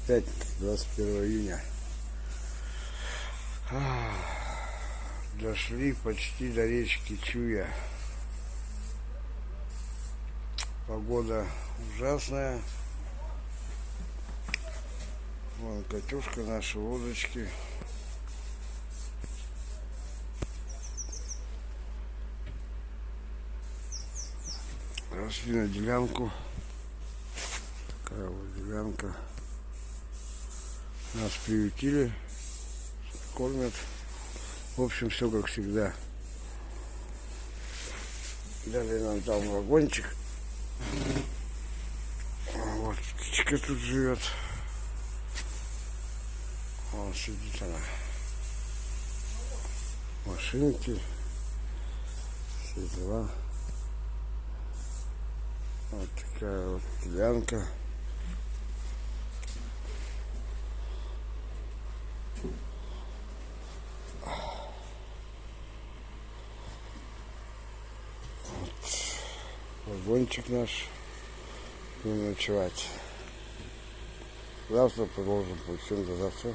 Пятница, 21 июня. Дошли почти до речки Чуя. Погода ужасная. Вон Катюшка, наши лодочки. Пошли на делянку. Такая вот делянка. Нас приютили, кормят. В общем, все как всегда. Дали нам там вагончик. Вот птичка тут живет. Вон сидит она. Машинки. Все дела. Вот такая вот делянка. Вагончик наш. Будем ночевать. Завтра продолжим путь. Всем до завтра.